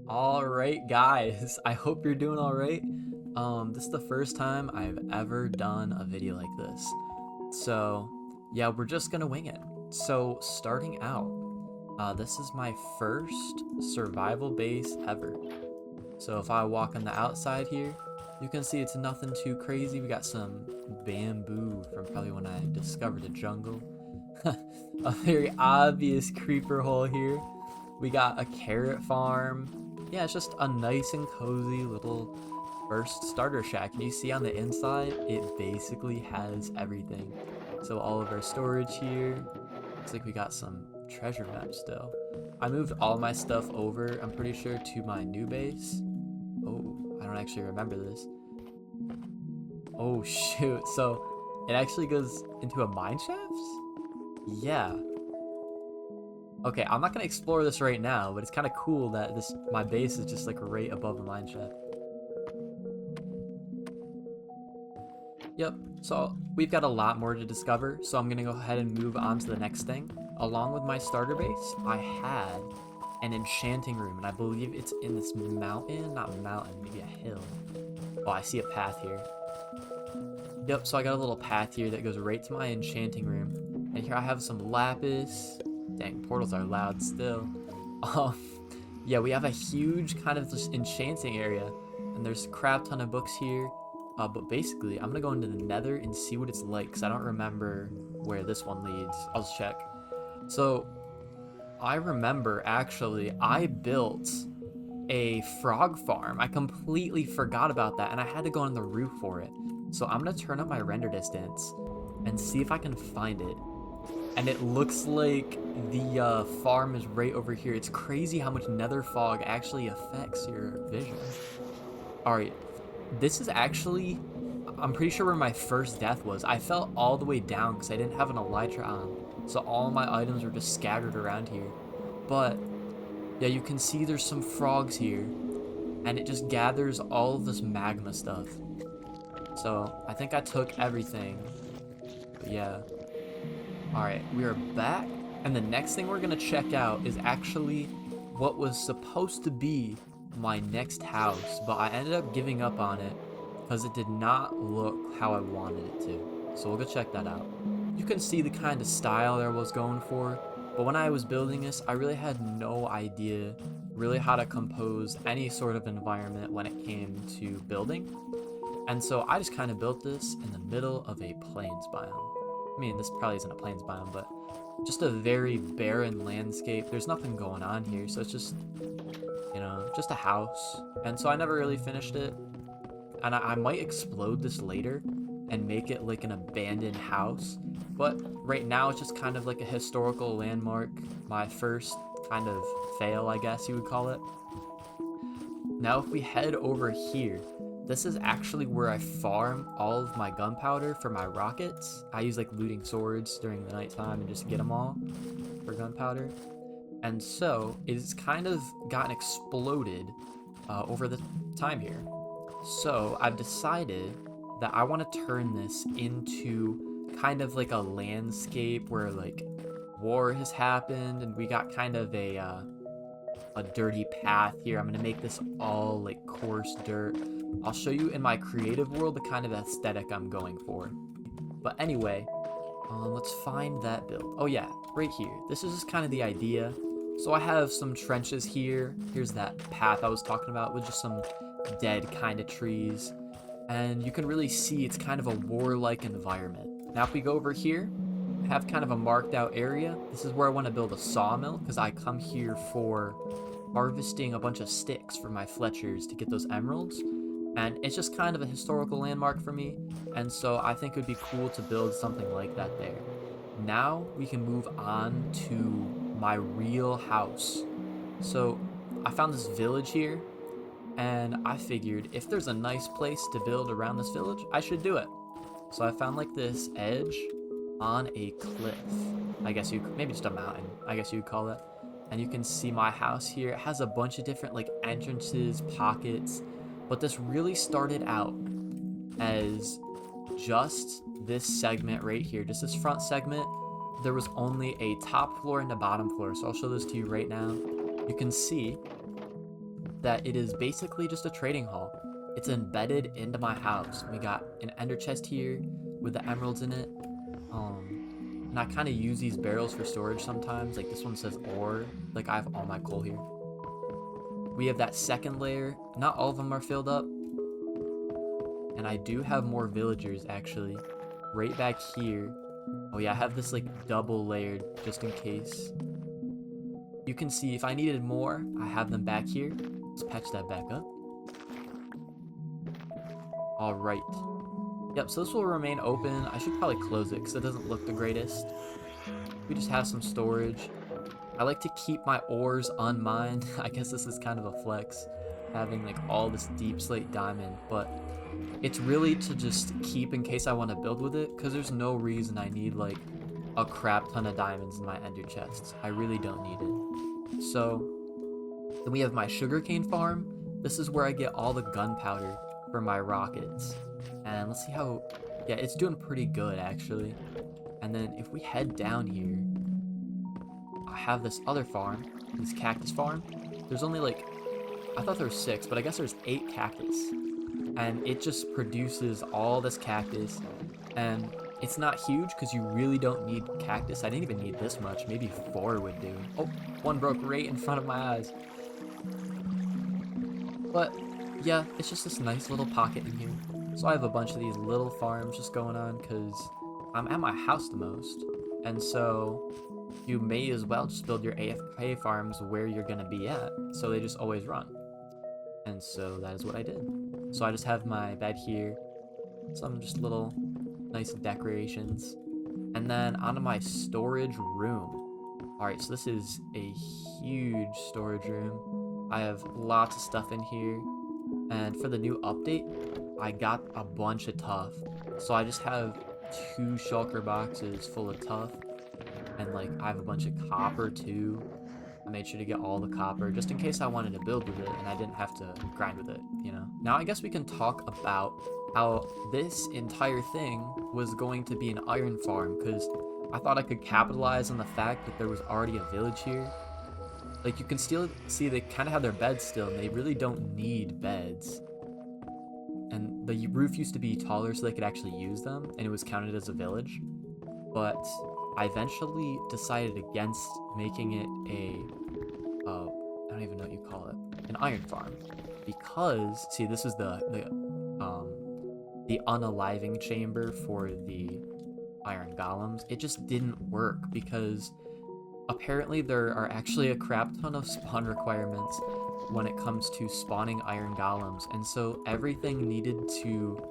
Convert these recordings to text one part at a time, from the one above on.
Alright guys, I hope you're doing alright. This is the first time I've ever done a video like this. So, yeah, we're just gonna wing it. So, starting out, this is my first survival base ever. So if I walk on the outside here, you can see it's nothing too crazy. We got some bamboo from probably when I discovered the jungle. A very obvious creeper hole here. We got a carrot farm. Yeah, it's just a nice and cozy little first starter shack. And you see on the inside, it basically has everything. So all of our storage here. Looks like we got some treasure maps still. I moved all my stuff over, I'm pretty sure, to my new base. Oh, I don't actually remember this. Oh shoot, so it actually goes into a mine shaft? Yeah. Okay, I'm not gonna explore this right now, but it's kind of cool that my base is just like right above a mine shaft. Yep, so we've got a lot more to discover, so I'm gonna go ahead and move on to the next thing. Along with my starter base, I had an enchanting room, and I believe it's in this mountain, not mountain, maybe a hill. Oh, I see a path here. Yep, so I got a little path here that goes right to my enchanting room. And here I have some lapis. Dang, portals are loud still. Yeah, we have a huge kind of just enchanting area. And there's a crap ton of books here. But basically, I'm gonna go into the nether and see what it's like, because I don't remember where this one leads. I'll just check. So, I remember, actually, I built a frog farm. I completely forgot about that, and I had to go on the roof for it. So I'm gonna turn up my render distance and see if I can find it. And it looks like the farm is right over here. It's crazy how much nether fog actually affects your vision. Alright, this is actually, I'm pretty sure where my first death was. I fell all the way down because I didn't have an elytra on. So all my items were just scattered around here. But, yeah, you can see there's some frogs here. And it just gathers all of this magma stuff. So, I think I took everything. But yeah. Alright, we are back. And the next thing we're going to check out is actually what was supposed to be my next house. But I ended up giving up on it because it did not look how I wanted it to. So we'll go check that out. You can see the kind of style I was going for. But when I was building this, I really had no idea really how to compose any sort of environment when it came to building. And so I just kind of built this in the middle of a plains biome. I mean, this probably isn't a plains biome, but just a very barren landscape. There's nothing going on here, so it's just, you know, just a house. And so I never really finished it. And I might explode this later and make it like an abandoned house. But right now it's just kind of like a historical landmark. My first kind of fail, I guess you would call it. Now if we head over here, this is actually where I farm all of my gunpowder for my rockets. I use like looting swords during the nighttime and just get them all for gunpowder. And so it's kind of gotten exploded over the time here. So I've decided that I want to turn this into kind of like a landscape where like war has happened and we got kind of a dirty path here. I'm gonna make this all like coarse dirt. I'll show you in my creative world the kind of aesthetic I'm going for. But anyway, let's find that build. Oh yeah, right here. This is just kind of the idea. So I have some trenches here. Here's that path I was talking about with just some dead kind of trees. And you can really see it's kind of a warlike environment. Now if we go over here, I have kind of a marked out area. This is where I want to build a sawmill because I come here for harvesting a bunch of sticks for my Fletchers to get those emeralds. And it's just kind of a historical landmark for me. And so I think it would be cool to build something like that there. Now we can move on to my real house. So I found this village here. And I figured if there's a nice place to build around this village, I should do it. So I found like this edge on a cliff. I guess you could, maybe just a mountain, I guess you'd call it. And you can see my house here. It has a bunch of different like entrances, pockets. But this really started out as just this segment right here, just this front segment. There was only a top floor and a bottom floor. So I'll show this to you right now. you can see that it is basically just a trading hall. It's embedded into my house. We got an ender chest here with the emeralds in it. And I kind of use these barrels for storage sometimes. Like this one says ore. Like I have all my coal here. We have that second layer. Not all of them are filled up. And I do have more villagers actually. Right back here. Oh yeah, I have this like double layered just in case. You can see if I needed more, I have them back here. Let's patch that back up. Alright. Yep, so this will remain open. I should probably close it because it doesn't look the greatest. We just have some storage. I like to keep my ores unmined. I guess this is kind of a flex, having like all this deep slate diamond, but it's really to just keep in case I want to build with it, because there's no reason I need like a crap ton of diamonds in my ender chests. I really don't need it. So then we have my sugarcane farm. This is where I get all the gunpowder for my rockets. And let's see how, yeah, it's doing pretty good actually. And then if we head down here, I have this other farm, this cactus farm. There's only like, I thought there were 6, but I guess there's 8 cactus. And it just produces all this cactus. And it's not huge because you really don't need cactus. I didn't even need this much, maybe 4 would do. Oh, one broke right in front of my eyes. But yeah, it's just this nice little pocket in here. So I have a bunch of these little farms just going on because I'm at my house the most. And so you may as well just build your AFK farms where you're going to be at. So they just always run. And so that is what I did. So I just have my bed here. Some just little nice decorations. And then onto my storage room. Alright, so this is a huge storage room. I have lots of stuff in here. And for the new update, I got a bunch of tuff. So I just have 2 shulker boxes full of tuff. And like I have a bunch of copper too. I made sure to get all the copper just in case I wanted to build with it and I didn't have to grind with it, you know? Now I guess we can talk about how this entire thing was going to be an iron farm, because I thought I could capitalize on the fact that there was already a village here. Like you can still see they kind of have their beds still and they really don't need beds. And the roof used to be taller so they could actually use them and it was counted as a village. But I eventually decided against making it a, I don't even know what you call it, an iron farm. Because, see, this is the unaliving chamber for the iron golems. It just didn't work because apparently there are actually a crap ton of spawn requirements when it comes to spawning iron golems. And so everything needed to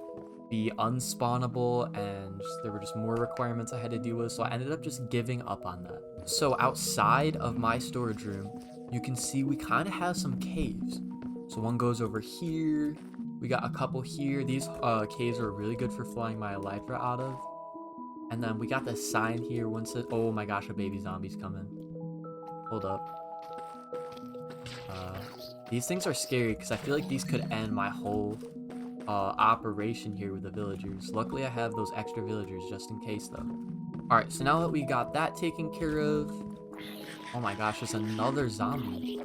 be unspawnable and there were just more requirements I had to deal with, so I ended up just giving up on that. So outside of my storage room, you can see we kind of have some caves. So one goes over here, we got a couple here. These caves are really good for flying my elytra out of. And then we got this sign here, one says, oh my gosh, a baby zombie's coming. Hold up. These things are scary because I feel like these could end my whole operation here with the villagers. Luckily I have those extra villagers just in case though. Alright, so now that we got that taken care of, oh my gosh, there's another zombie.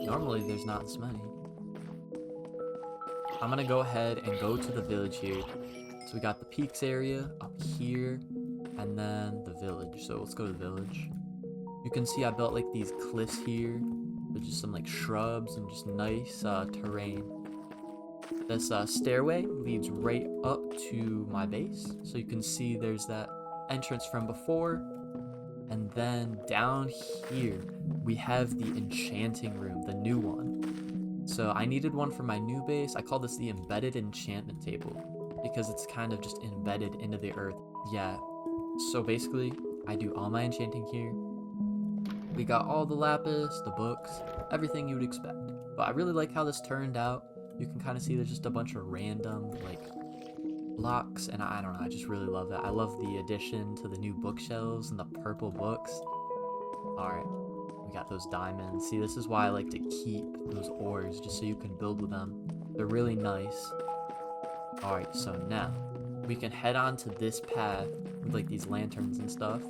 Normally there's not this many. I'm gonna go ahead and go to the village here. So we got the peaks area up here and then the village. So let's go to the village. You can see I built like these cliffs here with just some like shrubs and just nice terrain. This stairway leads right up to my base. So you can see there's that entrance from before. And then down here, we have the enchanting room, the new one. So I needed one for my new base. I call this the embedded enchantment table because it's kind of just embedded into the earth. Yeah, so basically I do all my enchanting here. We got all the lapis, the books, everything you would expect. But I really like how this turned out. You can kind of see there's just a bunch of random like blocks, and I don't know, I just really love it. I love the addition to the new bookshelves and the purple books. Alright, we got those diamonds. See, this is why I like to keep those ores, just so you can build with them. They're really nice. Alright, so now we can head on to this path with like these lanterns and stuff.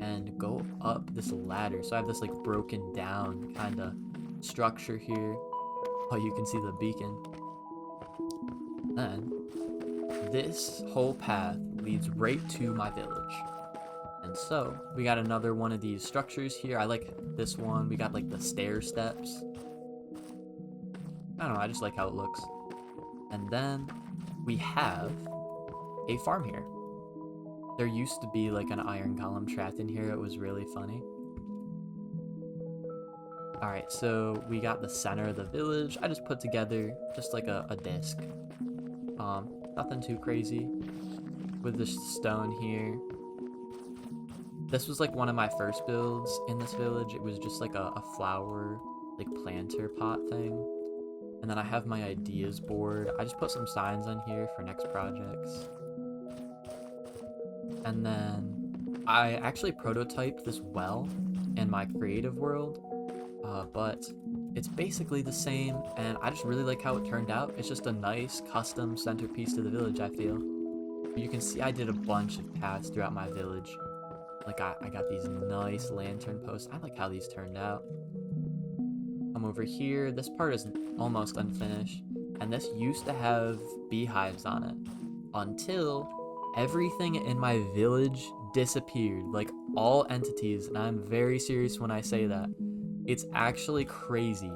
and go up this ladder. So I have this like broken down kind of structure here. Oh, you can see the beacon. Then this whole path leads right to my village. And so we got another one of these structures here. I like this one. We got like the stair steps. I don't know, I just like how it looks. And then we have a farm here. There used to be like an iron golem trapped in here. It was really funny. Alright, so we got the center of the village. I just put together just like a disc. Nothing too crazy. With this stone here. This was like one of my first builds in this village. It was just like a flower, like planter pot thing. And then I have my ideas board. I just put some signs on here for next projects. And then I actually prototyped this well in my creative world, but it's basically the same, and I just really like how it turned out. It's just a nice custom centerpiece to the village, I feel. You can see I did a bunch of paths throughout my village. Like I got these nice lantern posts. I like how these turned out. Come over here. This part is almost unfinished, and this used to have beehives on it until everything in my village disappeared, like all entities, and I'm very serious when I say that. It's actually crazy.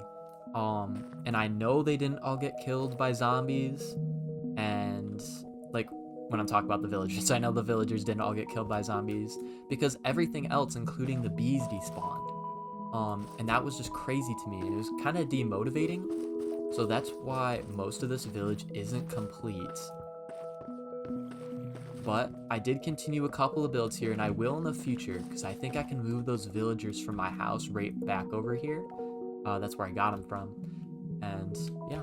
And I know they didn't all get killed by zombies, and like when I'm talking about the villagers, I know the villagers didn't all get killed by zombies because everything else, including the bees, despawned. And that was just crazy to me. It was kind of demotivating. So that's why most of this village isn't complete. But I did continue a couple of builds here, and I will in the future, because I think I can move those villagers from my house right back over here. That's where I got them from. And yeah.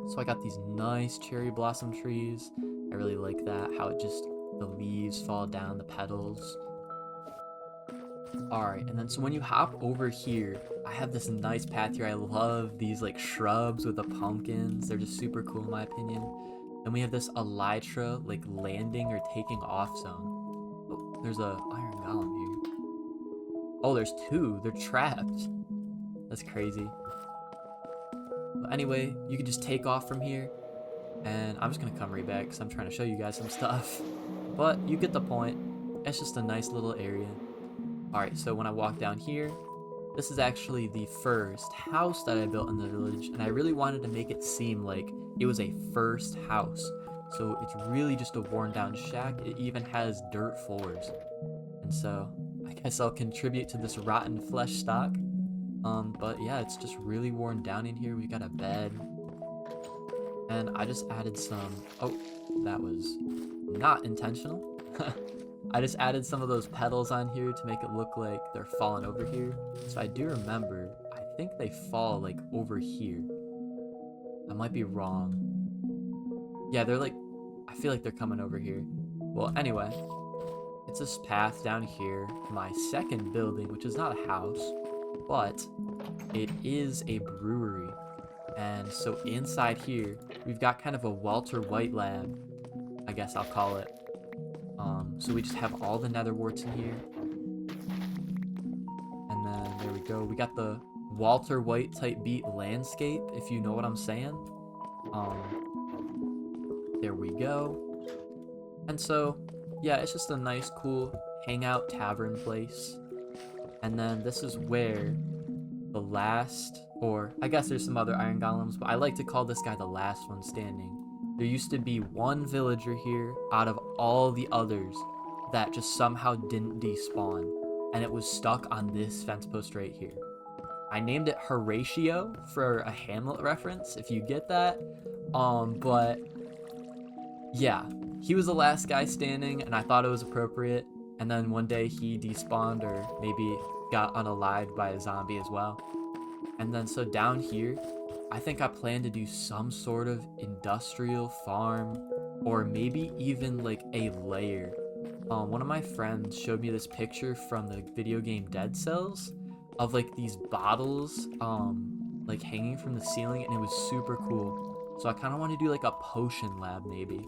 So I got these nice cherry blossom trees. I really like that, how it just, the leaves fall down, the petals. Alright, and then so when you hop over here, I have this nice path here. I love these like shrubs with the pumpkins. They're just super cool in my opinion. Then we have this elytra like landing or taking off zone. Oh, there's a iron golem here. Oh, there's two. They're trapped. That's crazy. But anyway, you can just take off from here. And I'm just gonna come right back because I'm trying to show you guys some stuff. But you get the point. It's just a nice little area. Alright, so when I walk down here, this is actually the first house that I built in the village, and I really wanted to make it seem like it was a first house. So it's really just a worn down shack. It even has dirt floors. And so I guess I'll contribute to this rotten flesh stock. But yeah, it's just really worn down in here. We got a bed. And I just added some, oh, that was not intentional. I just added some of those petals on here to make it look like they're falling over here. So I do remember, I think they fall like over here. I might be wrong. Yeah, they're like, I feel like they're coming over here. Well, anyway, it's this path down here to my second building, which is not a house, but it is a brewery. And so inside here, we've got kind of a Walter White lab, I guess I'll call it. So we just have all the nether warts in here. And then there we go. We got the Walter White type beat landscape, if you know what I'm saying. There we go. And so, yeah, it's just a nice, cool hangout tavern place. And then this is where the last, or I guess there's some other iron golems, but I like to call this guy the last one standing. There used to be one villager here out of all the others that just somehow didn't despawn, and it was stuck on this fence post right here. I named it Horatio for a Hamlet reference, if you get that. But yeah, he was the last guy standing, and I thought it was appropriate. And then one day he despawned, or maybe got unalived by a zombie as well. And then so down here, I think I plan to do some sort of industrial farm, or maybe even like a lair. One of my friends showed me this picture from the video game Dead Cells of like these bottles like hanging from the ceiling, and it was super cool. So I kind of want to do like a potion lab maybe.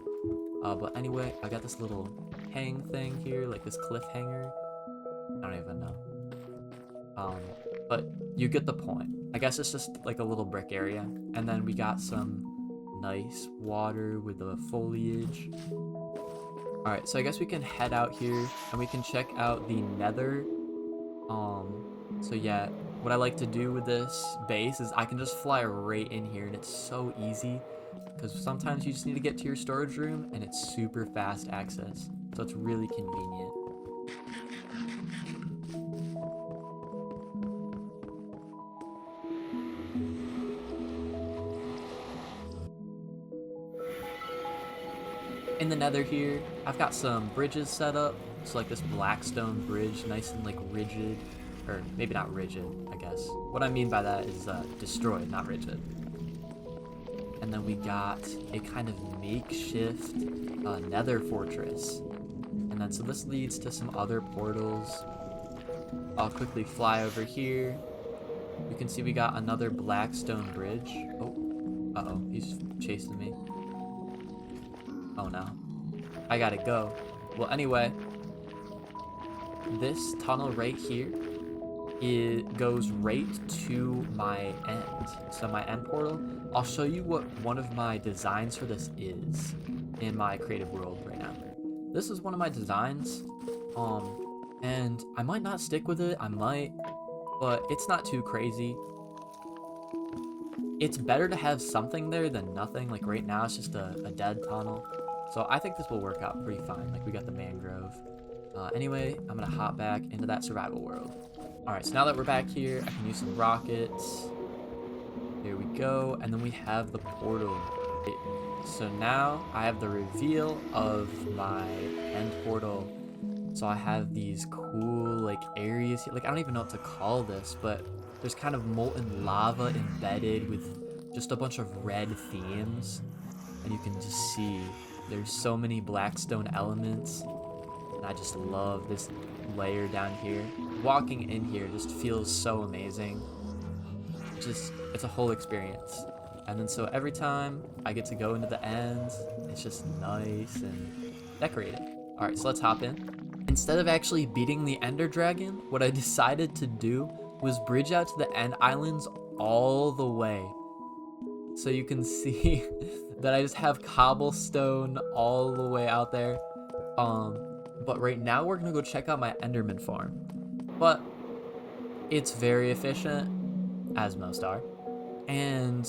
But anyway, I got this little hang thing here, like this cliffhanger. I don't even know. But you get the point. I guess it's just like a little brick area. And then we got some nice water with the foliage. Alright, so I guess we can head out here and we can check out the Nether. So yeah, what I like to do with this base is I can just fly right in here and it's so easy because sometimes you just need to get to your storage room and it's super fast access. So it's really convenient. In the Nether here, I've got some bridges set up. So like this blackstone bridge, nice and like rigid, or maybe not rigid, I guess. What I mean by that is destroyed, not rigid. And then we got a kind of makeshift Nether fortress. And then so this leads to some other portals. I'll quickly fly over here. You can see we got another blackstone bridge. Oh, uh-oh, he's chasing me. Oh no, I gotta go. Well, anyway, this tunnel right here, it goes right to my end. So my end portal, I'll show you what one of my designs for this is in my creative world right now. This is one of my designs, and I might not stick with it, I might, but it's not too crazy. It's better to have something there than nothing. Like right now, it's just a dead tunnel. So I think this will work out pretty fine. Like we got the mangrove. Anyway, I'm gonna hop back into that survival world. Alright, so now that we're back here, I can use some rockets. Here we go. And then we have the portal. So now I have the reveal of my end portal. So I have these cool like areas here. Like I don't even know what to call this, but there's kind of molten lava embedded with just a bunch of red themes. And you can just see there's so many blackstone elements. And I just love this layer down here. Walking in here just feels so amazing. It's a whole experience. And then so every time I get to go into the ends, it's just nice and decorated. All right, so let's hop in. Instead of actually beating the Ender Dragon, what I decided to do was bridge out to the end islands all the way. So you can see that I just have cobblestone all the way out there. But right now we're gonna go check out my Enderman farm. But it's very efficient, as most are. And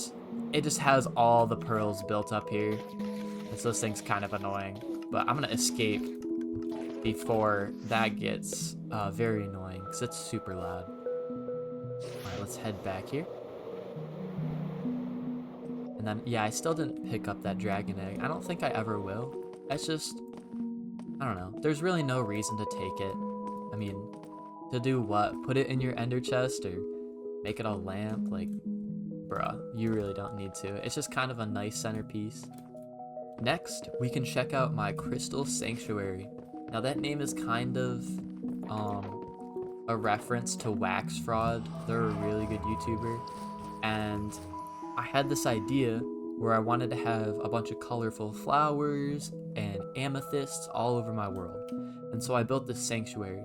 it just has all the pearls built up here. And so this thing's kind of annoying. But I'm gonna escape before that gets very annoying, because it's super loud. Alright, let's head back here. And then, yeah, I still didn't pick up that dragon egg. I don't think I ever will. It's just, I don't know. There's really no reason to take it. I mean, to do what? Put it in your ender chest or make it a lamp? Like, bruh, you really don't need to. It's just kind of a nice centerpiece. Next, we can check out my Crystal Sanctuary. Now that name is kind of a reference to Wax Fraud. They're a really good YouTuber. And I had this idea where I wanted to have a bunch of colorful flowers and amethysts all over my world. And so I built this sanctuary.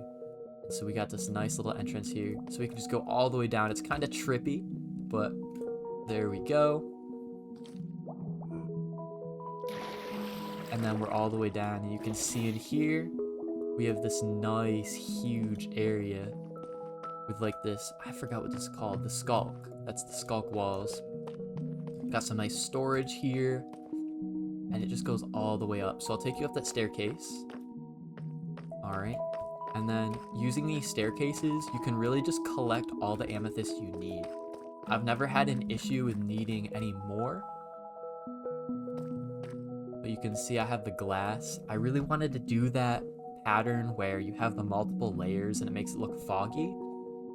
And so we got this nice little entrance here. So we can just go all the way down. It's kind of trippy, but there we go. And then we're all the way down, and you can see in here, we have this nice, huge area with like this, I forgot what this is called, the skulk. That's the skulk walls. Got some nice storage here, and it just goes all the way up. So I'll take you up that staircase. All right. And then using these staircases, you can really just collect all the amethysts you need. I've never had an issue with needing any more. But you can see I have the glass. I really wanted to do that pattern where you have the multiple layers and it makes it look foggy.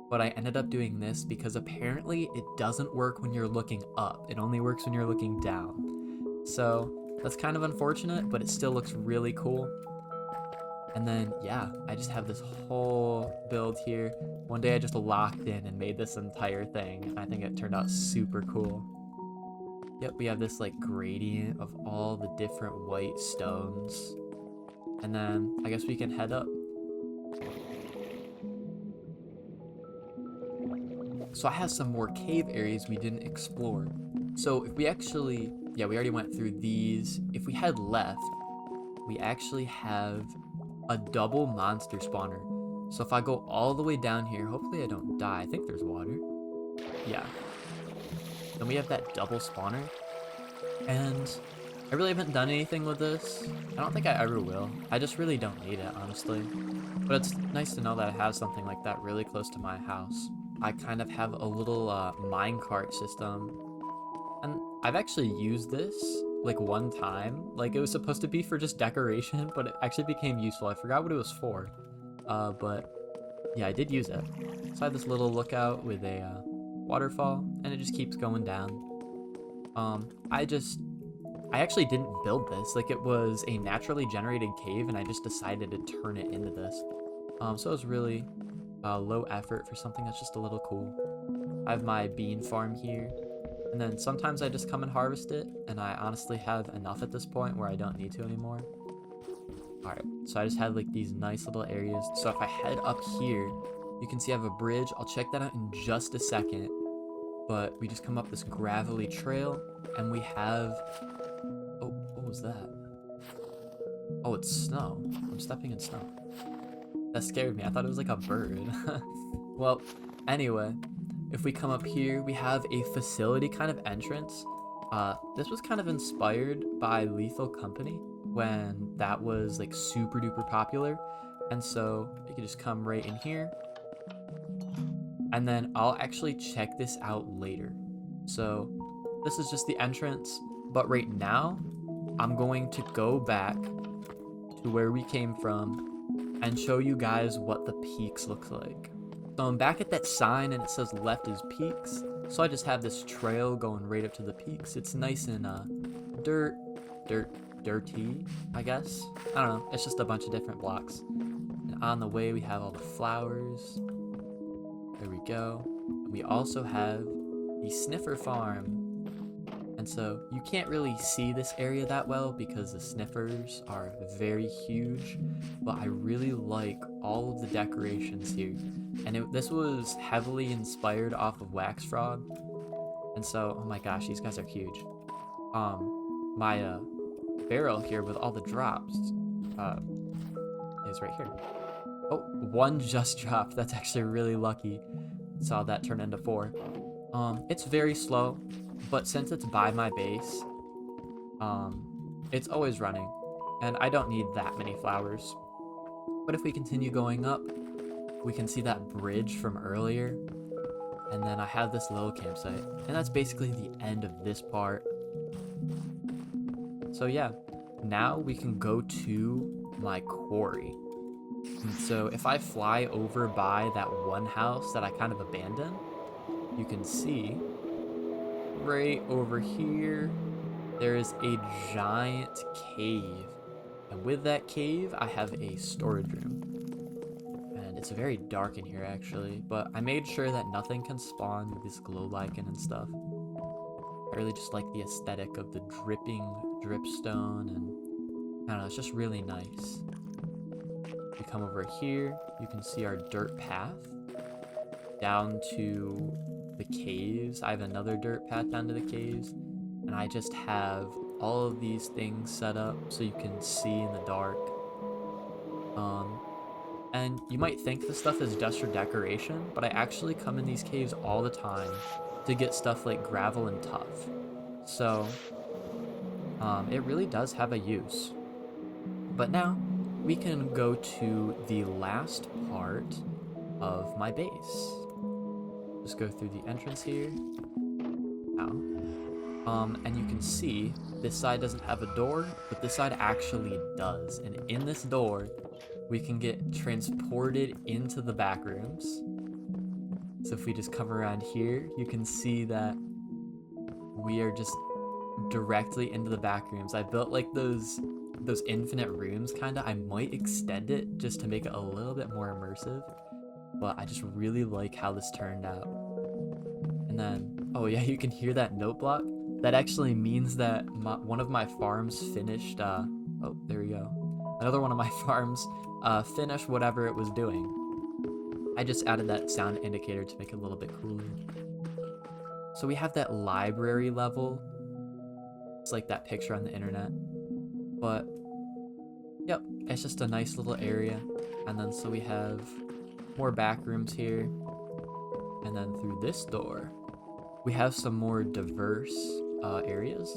But I ended up doing this because apparently it doesn't work when you're looking up. It only works when you're looking down. So that's kind of unfortunate, but it still looks really cool. And then, yeah, I just have this whole build here. One day I just locked in and made this entire thing. I think it turned out super cool. Yep, we have this like gradient of all the different white stones. And then I guess we can head up. So I have some more cave areas we didn't explore. So if we actually, yeah, we already went through these. If we head left, we actually have a double monster spawner. So if I go all the way down here, hopefully I don't die. I think there's water. Yeah. Then we have that double spawner. And I really haven't done anything with this. I don't think I ever will. I just really don't need it, honestly. But it's nice to know that I have something like that really close to my house. I kind of have a little minecart system. And I've actually used this like one time. Like it was supposed to be for just decoration, but it actually became useful. I forgot what it was for. But yeah, I did use it. So I have this little lookout with a waterfall, and it just keeps going down. I actually didn't build this. Like it was a naturally generated cave, and I just decided to turn it into this. So it was really low effort for something that's just a little cool. I have my bean farm here, and then sometimes I just come and harvest it, and I honestly have enough at this point where I don't need to anymore. Alright, so I just had like these nice little areas. So if I head up here, you can see I have a bridge. I'll check that out in just a second. But we just come up this gravelly trail, and we have... Oh, what was that? Oh, it's snow. I'm stepping in snow. That scared me. I thought it was like a bird. Well, anyway, if we come up here, we have a facility kind of entrance. This was kind of inspired by Lethal Company when that was like super duper popular. And so you can just come right in here. And then I'll actually check this out later. So this is just the entrance, but right now I'm going to go back to where we came from and show you guys what the peaks looks like. So I'm back at that sign, and it says left is peaks. So I just have this trail going right up to the peaks. It's nice and dirty, I guess. I don't know. It's just a bunch of different blocks. And on the way we have all the flowers. There we go. We also have the sniffer farm. And so you can't really see this area that well because the sniffers are very huge, but I really like all of the decorations here. And this was heavily inspired off of Wax Frog. And so, oh my gosh, these guys are huge. My barrel here with all the drops is right here. Oh, one just dropped. That's actually really lucky. Saw that turn into 4. It's very slow, but since it's by my base, it's always running, and I don't need that many flowers. But if we continue going up, we can see that bridge from earlier, and then I have this little campsite, and that's basically the end of this part. So yeah, now we can go to my quarry. And so if I fly over by that one house that I kind of abandoned, you can see right over here, there is a giant cave. And with that cave, I have a storage room. And it's very dark in here actually, but I made sure that nothing can spawn with this glow lichen and stuff. I really just like the aesthetic of the dripping dripstone, and I don't know, it's just really nice. We come over here, you can see our dirt path down to the caves. I have another dirt path down to the caves, and I just have all of these things set up so you can see in the dark. And you might think this stuff is just for decoration, but I actually come in these caves all the time to get stuff like gravel and tuff. So it really does have a use. But now we can go to the last part of my base. Just go through the entrance here. And you can see this side doesn't have a door, but this side actually does. And in this door, we can get transported into the backrooms. So if we just come around here, you can see that we are just directly into the backrooms. I built like those infinite rooms kinda. I might extend it just to make it a little bit more immersive, but I just really like how this turned out. And then, oh yeah, you can hear that note block. That actually means that one of my farms finished, oh, there we go. Another one of my farms finished whatever it was doing. I just added that sound indicator to make it a little bit cooler. So we have that library level. It's like that picture on the internet. But, yep, it's just a nice little area. And then so we have more back rooms here. And then through this door, we have some more diverse areas.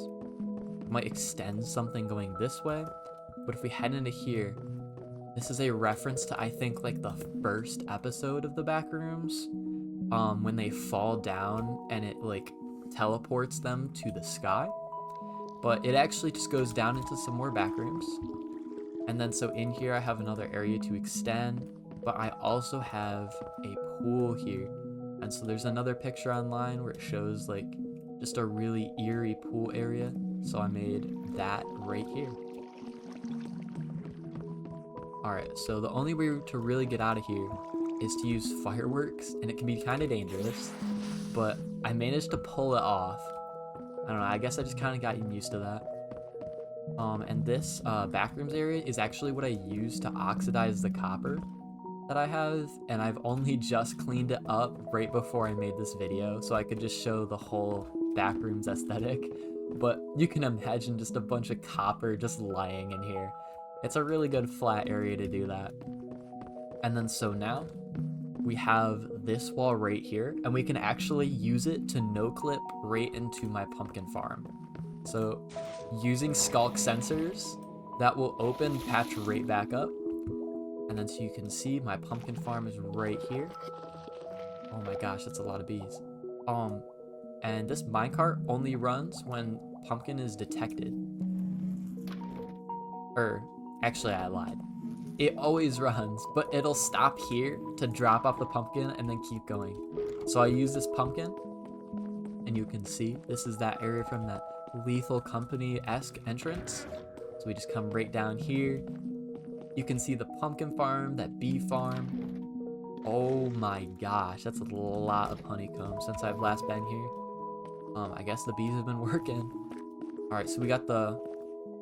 Might extend something going this way. But if we head into here, this is a reference to, I think, like the first episode of the Backrooms, when they fall down and it like teleports them to the sky. But it actually just goes down into some more Backrooms. And then so in here I have another area to extend, but I also have a pool here. And so there's another picture online where it shows like just a really eerie pool area. So I made that right here. Alright, so the only way to really get out of here is to use fireworks, and it can be kind of dangerous, but I managed to pull it off. I don't know, I guess I just kind of got used to that. And this Backrooms area is actually what I use to oxidize the copper that I have, and I've only just cleaned it up right before I made this video, so I could just show the whole Backrooms aesthetic. But you can imagine just a bunch of copper just lying in here. It's a really good flat area to do that. And then so now we have this wall right here, and we can actually use it to no-clip right into my pumpkin farm. So using skulk sensors, that will open patch right back up. And then so you can see my pumpkin farm is right here. Oh my gosh, that's a lot of bees. And this minecart only runs when pumpkin is detected. Actually, I lied. It always runs, but it'll stop here to drop off the pumpkin and then keep going. So I use this pumpkin, and you can see this is that area from that Lethal Company-esque entrance. So we just come right down here. You can see the pumpkin farm, that bee farm. Oh my gosh, that's a lot of honeycomb since I've last been here. I guess the bees have been working. All right, so we got the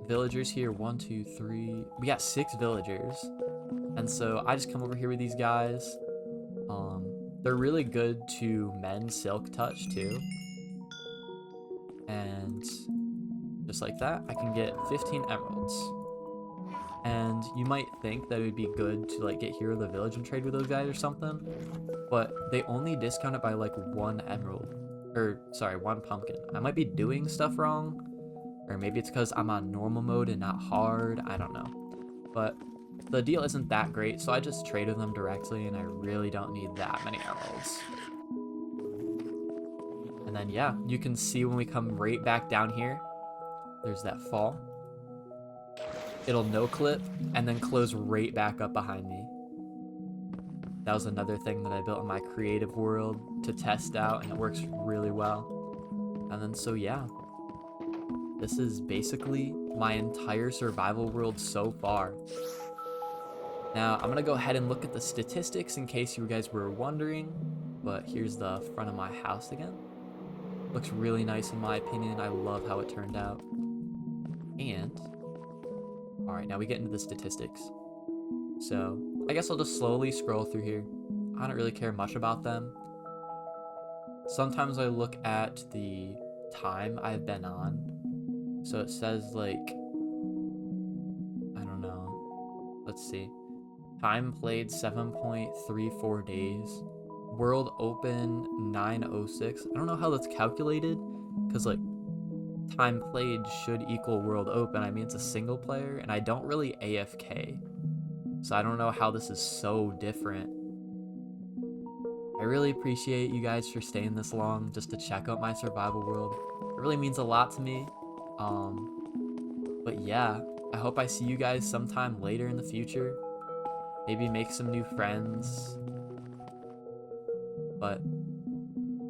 villagers here. 1, 2, 3. We got 6 villagers. And so I just come over here with these guys. They're really good to mend silk touch too. And just like that, I can get 15 emeralds. And you might think that it would be good to like get Hero of the Village and trade with those guys or something, but they only discount it by like 1 emerald, or sorry, 1 pumpkin. I might be doing stuff wrong, or maybe it's because I'm on normal mode and not hard, I don't know. But the deal isn't that great, so I just trade with them directly, and I really don't need that many emeralds. And then yeah, you can see when we come right back down here, there's that fall. It'll no-clip and then close right back up behind me. That was another thing that I built in my creative world to test out, and it works really well. And then so yeah, this is basically my entire survival world so far. Now I'm gonna go ahead and look at the statistics in case you guys were wondering, but here's the front of my house again. Looks really nice in my opinion. I love how it turned out. And alright, now we get into the statistics. So I guess I'll just slowly scroll through here. I don't really care much about them. Sometimes I look at the time I've been on. So it says like, I don't know. Let's see. Time played 7.34 days. World open 906. I don't know how that's calculated, because like time played should equal world open. I mean, it's a single player, and I don't really AFK. So I don't know how this is so different. I really appreciate you guys for staying this long just to check out my survival world. It really means a lot to me. But yeah, I hope I see you guys sometime later in the future. Maybe make some new friends. But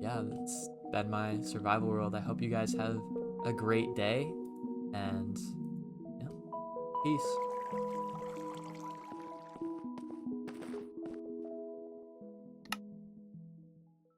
yeah, that's been my survival world. I hope you guys have a great day, and yeah, peace.